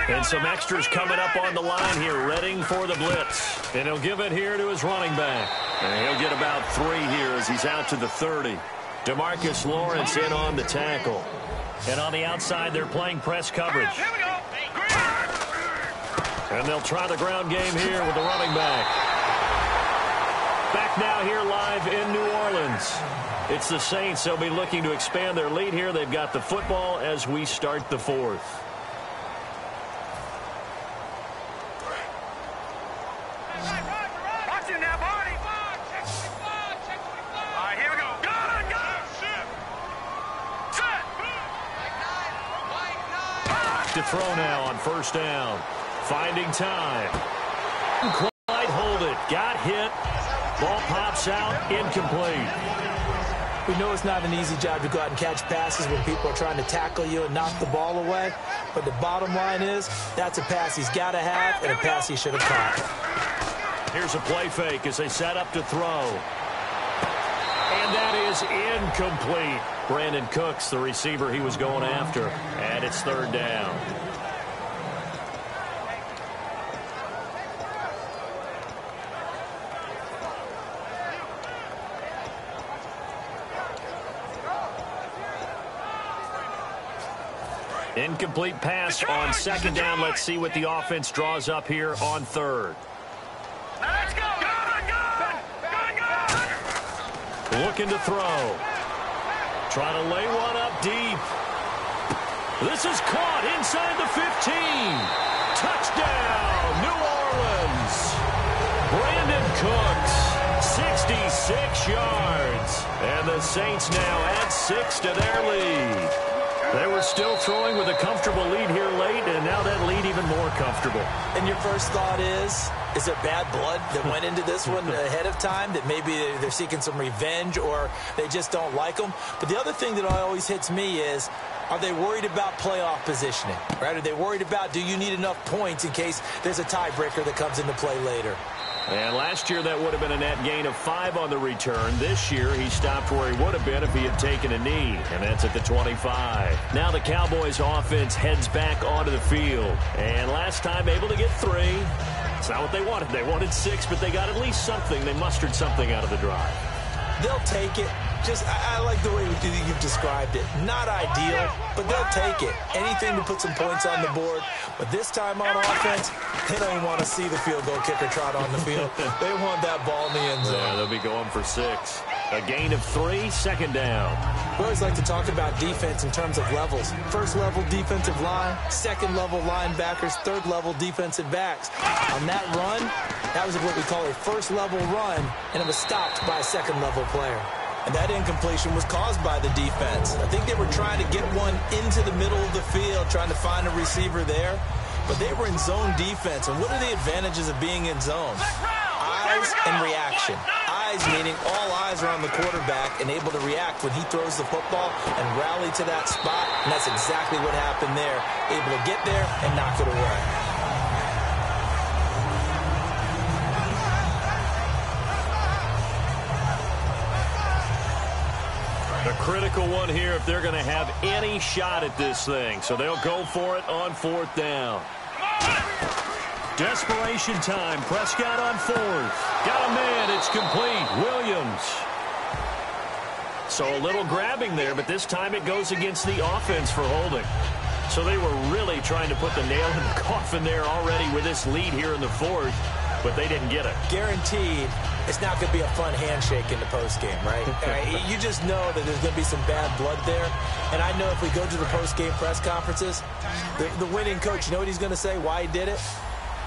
And some extras coming up on the line here, readying for the blitz. And he'll give it here to his running back. And he'll get about 3 here as he's out to the 30. DeMarcus Lawrence in on the tackle. And on the outside, they're playing press coverage. And they'll try the ground game here with the running back. Back now here live in New Orleans. It's the Saints. They'll be looking to expand their lead here. They've got the football as we start the 4th. To throw now on first down. Finding time. Quite hold it. Got hit. Ball pops out. Incomplete. We know it's not an easy job to go out and catch passes when people are trying to tackle you and knock the ball away. But the bottom line is that's a pass he's got to have and a pass he should have caught. Here's a play fake as they set up to throw. And that is incomplete. Brandon Cooks, the receiver he was going after. And it's third down. Incomplete pass on second down. Let's see what the offense draws up here on third. Let's go! Looking to throw. Trying to lay one up deep. This is caught inside the 15. Touchdown, New Orleans. Brandon Cooks, 66 yards. And the Saints now add 6 to their lead. They were still throwing with a comfortable lead here late, and now that lead even more comfortable. comfortable. And your first thought is there bad blood that went into this one ahead of time, that maybe they're seeking some revenge or they just don't like them? But the other thing that always hits me is, are they worried about playoff positioning, right? Are they worried about, do you need enough points in case there's a tiebreaker that comes into play later? And last year, that would have been a net gain of 5 on the return. This year, he stopped where he would have been if he had taken a knee, and that's at the 25. Now the Cowboys offense heads back onto the field. And last time, able to get 3. It's not what they wanted. They wanted 6, but they got at least something. They mustered something out of the drive. They'll take it. I like the way you've described it. Not ideal, but they'll take it. Anything to put some points on the board. But this time on offense, they don't even want to see the field goal kicker trot on the field. They want that ball in the end zone. Yeah, they'll be going for 6. A gain of 3, second down. We always like to talk about defense in terms of levels. First level defensive line, second level linebackers, third level defensive backs. On that run, that was what we call a first level run, and it was stopped by a second level player. And that incompletion was caused by the defense. I think they were trying to get one into the middle of the field, trying to find a receiver there. But they were in zone defense. And what are the advantages of being in zone? Eyes and reaction. Eyes meaning all eyes are on the quarterback and able to react when he throws the football and rally to that spot. And that's exactly what happened there. Able to get there and knock it away. A critical one here if they're going to have any shot at this thing. So they'll go for it on 4th down. Desperation time. Prescott on 4th. Got a man. It's complete. Williams. So a little grabbing there, but this time it goes against the offense for holding. So they were really trying to put the nail in the coffin there already with this lead here in the 4th, but they didn't get it. Guaranteed. It's not going to be a fun handshake in the postgame, right? You just know that there's going to be some bad blood there. And I know if we go to the postgame press conferences, the winning coach, you know what he's going to say, why he did it?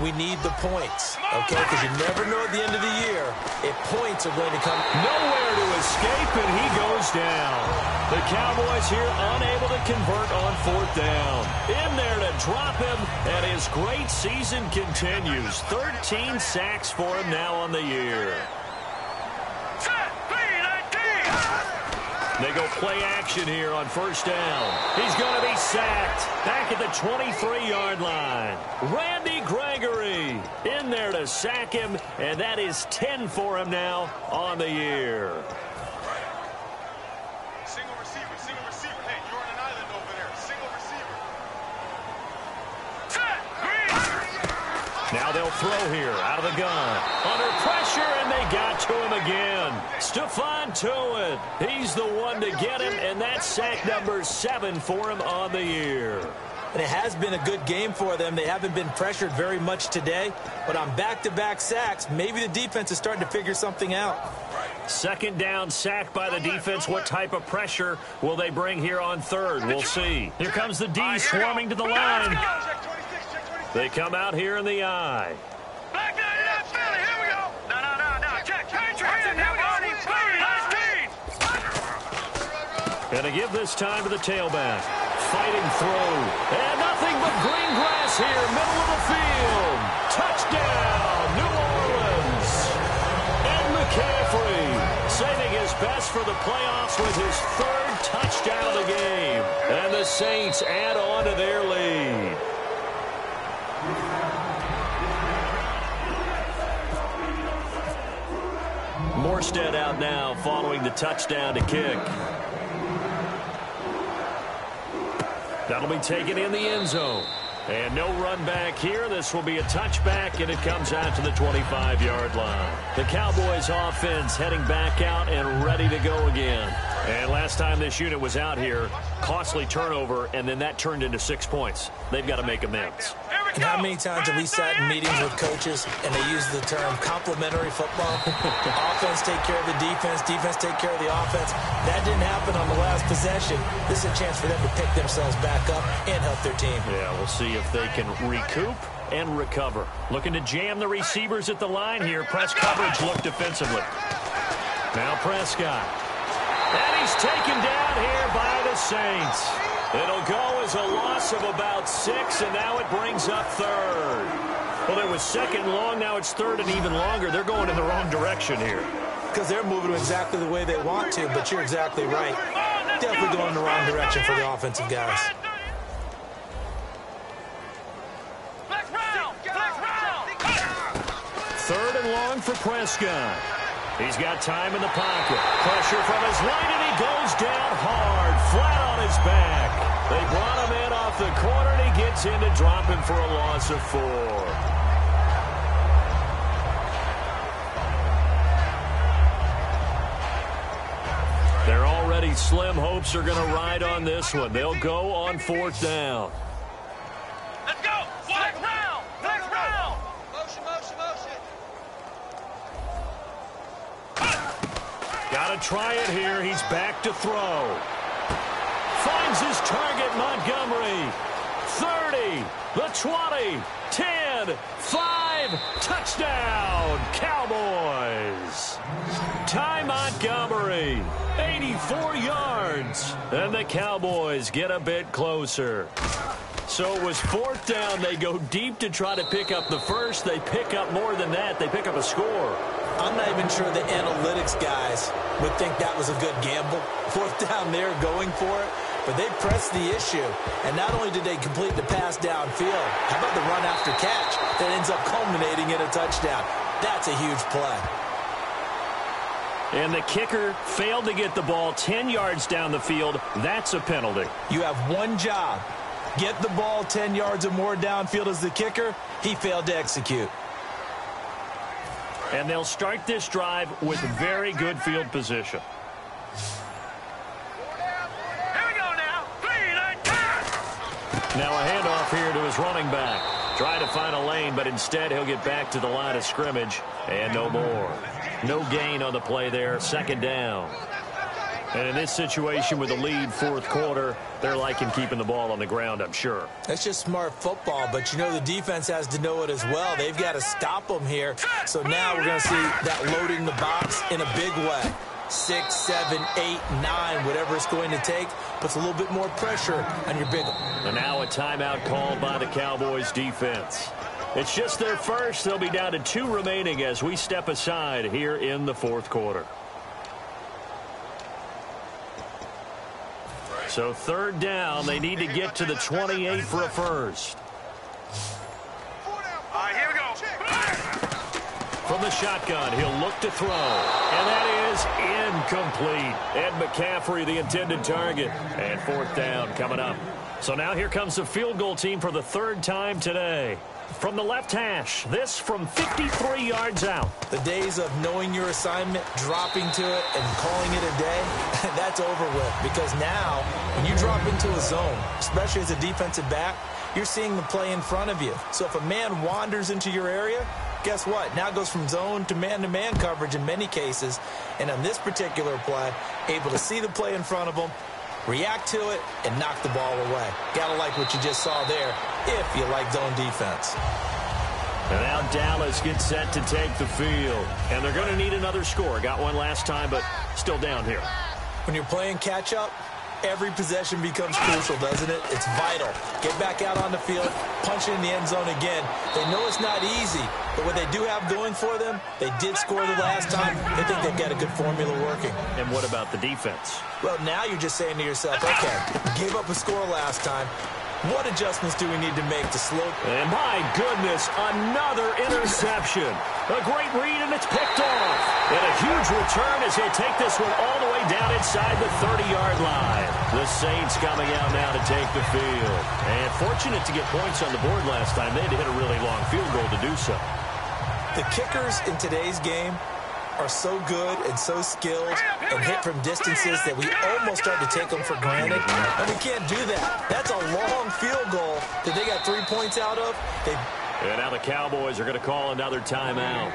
We need the points, okay? Because you never know at the end of the year if points are going to come. Nowhere to escape, and he goes down. The Cowboys here unable to convert on 4th down. In there to drop him, and his great season continues. 13 sacks for him now on the year. They go play action here on 1st down. He's going to be sacked back at the 23-yard line. Randy Gregory in there to sack him, and that is 10 for him now on the year. Single receiver. Hey, you're on an island over there. Single receiver. Now they'll throw here out of the gun. Under pressure, and they got to him again. Stephon Tuitt. He's the one to get him, and that's sack number 7 for him on the year. And it has been a good game for them. They haven't been pressured very much today. But on back-to-back sacks, maybe the defense is starting to figure something out. 2nd down, sack by the defense. What type of pressure will they bring here on 3rd? We'll see. Here comes the D swarming to the line. They come out here in the I. Back there, here we go. No. Check. Here we go. And to give this time to the tailback. Fighting through. And nothing but green grass here, middle of the field. Touchdown, New Orleans. And McCaffrey saving his best for the playoffs with his 3rd touchdown of the game. And the Saints add on to their lead. Morstead out now following the touchdown to kick. That'll be taken in the end zone. And no run back here. This will be a touchback, and it comes out to the 25-yard line. The Cowboys offense heading back out and ready to go again. And last time this unit was out here, costly turnover, and then that turned into 6 points. They've got to make amends. And how many times have we sat in meetings with coaches and they use the term complementary football? Offense take care of the defense take care of the offense. That didn't happen on the last possession. This is a chance for them to pick themselves back up and help their team. Yeah, we'll see if they can recoup and recover. Looking to jam the receivers at the line here. Press coverage look defensively. Now Prescott. And he's taken down here by the Saints. It'll go as a loss of about 6, and now it brings up third. Well, it was second long. Now it's third and even longer. They're going in the wrong direction here. Because they're moving exactly the way they want to, but you're exactly right. Definitely going in the wrong direction for the offensive guys. Third and long for Prescott. He's got time in the pocket. Pressure from his right, and he goes down hard, flat on his back. They brought him in off the corner, and he gets in to drop him for a loss of 4. Their already slim hopes are going to ride on this one. They'll go on 4th down. Let's go! Next round! Next round! Motion, motion, motion. Got to try it here. He's back to throw. Finds his target, Montgomery. 30, the 20, 10, 5, touchdown, Cowboys. Ty Montgomery, 84 yards, and the Cowboys get a bit closer. So it was 4th down. They go deep to try to pick up the first. They pick up more than that. They pick up a score. I'm not even sure the analytics guys would think that was a good gamble. 4th down there going for it. But they pressed the issue. And not only did they complete the pass downfield, how about the run after catch that ends up culminating in a touchdown? That's a huge play. And the kicker failed to get the ball 10 yards down the field. That's a penalty. You have one job. Get the ball 10 yards or more downfield as the kicker. He failed to execute. And they'll start this drive with very good field position. Here we go now. 3, 9, 10. Now a handoff here to his running back. Try to find a lane, but instead he'll get back to the line of scrimmage. And no more. No gain on the play there. 2nd down. And in this situation with the lead 4th quarter, they're liking keeping the ball on the ground, I'm sure. That's just smart football, but you know the defense has to know it as well. They've got to stop them here. So now we're going to see that loading the box in a big way. 6, 7, 8, 9, whatever it's going to take, puts a little bit more pressure on your big. And now a timeout called by the Cowboys defense. It's just their first. They'll be down to 2 remaining as we step aside here in the 4th quarter. So 3rd down, they need to get to the 28 for a first. All right, here we go. From the shotgun, he'll look to throw. And that is incomplete. Ed McCaffrey, the intended target. And 4th down coming up. So now here comes the field goal team for the 3rd time today. From the left hash, this from 53 yards out. The days of knowing your assignment, dropping to it, and calling it a day, that's over with. Because now, when you drop into a zone, especially as a defensive back, you're seeing the play in front of you. So if a man wanders into your area, guess what? Now it goes from zone to man coverage in many cases. And on this particular play, able to see the play in front of him, react to it, and knock the ball away. Gotta like what you just saw there if you like zone defense. And now Dallas gets set to take the field. And they're going to need another score. Got one last time, but still down here. When you're playing catch-up, every possession becomes crucial, doesn't it? It's vital. Get back out on the field, punch it in the end zone again. They know it's not easy, but what they do have going for them, they did score the last time. They think they've got a good formula working. And what about the defense? Well, now you're just saying to yourself, okay, gave up a score last time. What adjustments do we need to make to slow? And my goodness, another interception. A great read, and it's picked off. And a huge return as they take this one all the way down inside the 30-yard line. The Saints coming out now to take the field. And fortunate to get points on the board last time. They had to hit a really long field goal to do so. The kickers in today's game are so good and so skilled and hit from distances that we almost start to take them for granted. And we can't do that. That's a long field goal that they got 3 points out of. And now the Cowboys are going to call another timeout.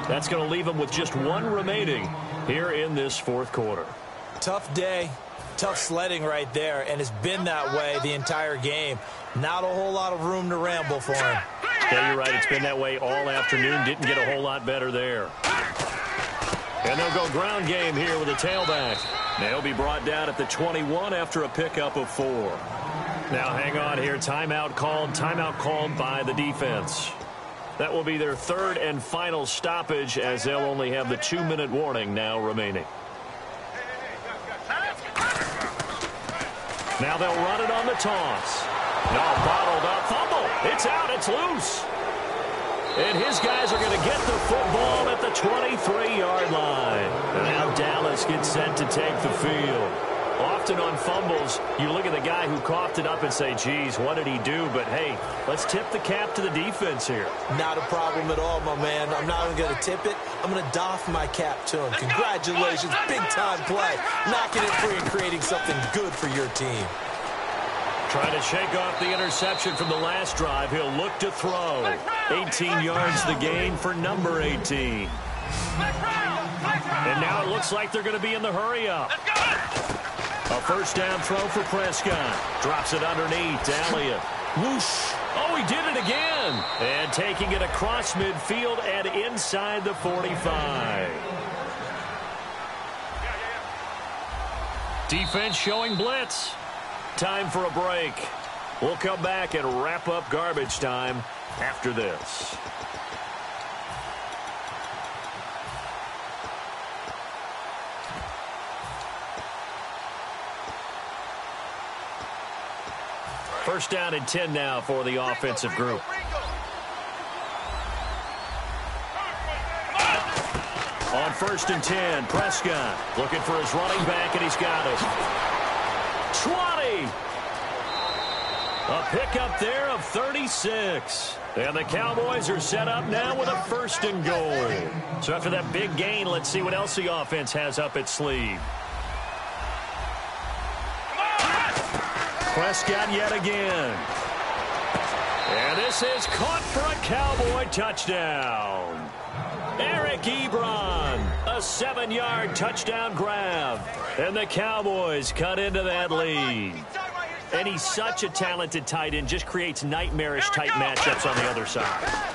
That's going to leave them with just 1 remaining here in this 4th quarter. Tough day, tough sledding right there, and it's been that way the entire game. Not a whole lot of room to ramble for him. Yeah, you're right. It's been that way all afternoon. Didn't get a whole lot better there. And they'll go ground game here with a tailback. They'll be brought down at the 21 after a pickup of 4. Now hang on here. Timeout called by the defense. That will be their third and final stoppage, as they'll only have the 2-minute warning now remaining. Now they'll run it on the toss. No, bottled up. Fumble. It's out. It's loose. And his guys are going to get the football at the 23-yard line. And now Dallas gets set to take the field. Often on fumbles, you look at the guy who coughed it up and say, geez, what did he do? But, hey, let's tip the cap to the defense here. Not a problem at all, my man. I'm not even going to tip it. I'm going to doff my cap to him. Congratulations, big-time play. Knocking it free and creating something good for your team. Trying to shake off the interception from the last drive. He'll look to throw. 18 yards the gain for number 18. And now it looks like they're going to be in the hurry-up. A first down throw for Prescott. Drops it underneath. Elliott. Whoosh. Oh, he did it again. And taking it across midfield and inside the 45. Defense showing blitz. Time for a break. We'll come back and wrap up garbage time after this. First down and 10 now for the offensive group. On first and 10, Prescott looking for his running back, and he's got it. 20. A pickup there of 36. And the Cowboys are set up now with a first and goal. So after that big gain, let's see what else the offense has up its sleeve. Prescott yet again. And this is caught for a Cowboy touchdown. Eric Ebron, a 7-yard touchdown grab. And the Cowboys cut into that lead. And he's such a talented tight end, just creates nightmarish-type matchups on the other side.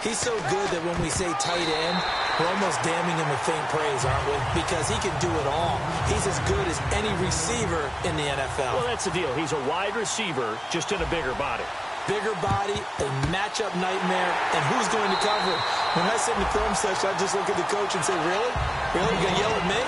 He's so good that when we say tight end, we're almost damning him with faint praise, aren't we? Because he can do it all. He's as good as any receiver in the NFL. Well, that's the deal. He's a wide receiver, just in a bigger body. Bigger body, a matchup nightmare, and who's going to cover? When I sit in the film session, I just look at the coach and say, really? Really? You going to yell at me?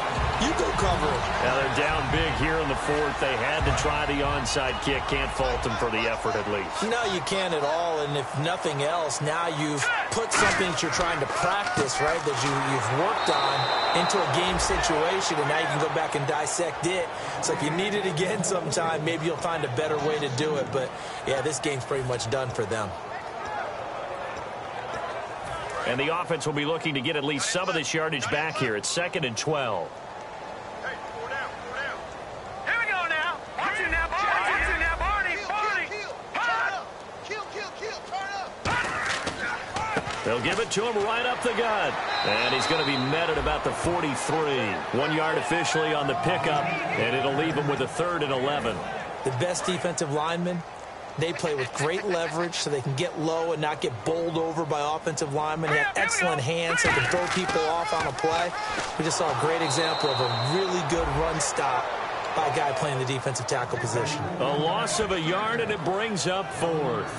You go cover it. Now they're down big here in the fourth. They had to try the onside kick. Can't fault them for the effort at least. No, you can't at all. And if nothing else, now you've put something that you're trying to practice, right, that you've worked on into a game situation, and now you can go back and dissect it. So if you need it again sometime, maybe you'll find a better way to do it. But, yeah, this game's pretty much done for them. And the offense will be looking to get at least some of this yardage back here. It's 2nd and 12. They'll give it to him right up the gut. And he's going to be met at about the 43. 1 yard officially on the pickup, and it'll leave him with a 3rd and 11. The best defensive linemen, they play with great leverage so they can get low and not get bowled over by offensive linemen. They have excellent hands so they can throw people off on a play. We just saw a great example of a really good run stop by a guy playing the defensive tackle position. A loss of a yard, and it brings up 4th.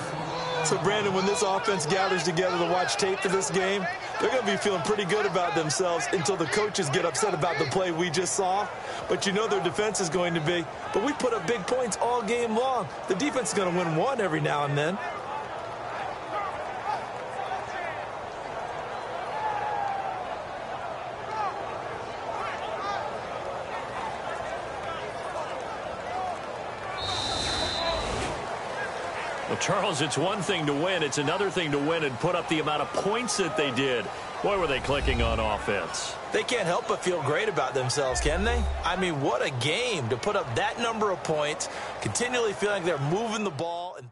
So, Brandon, when this offense gathers together to watch tape for this game, they're going to be feeling pretty good about themselves until the coaches get upset about the play we just saw. But you know their defense is going to be. But we put up big points all game long. The defense is going to win one every now and then. Well, Charles, it's one thing to win. It's another thing to win and put up the amount of points that they did. Boy, were they clicking on offense. They can't help but feel great about themselves, can they? I mean, what a game to put up that number of points, continually feeling like they're moving the ball. And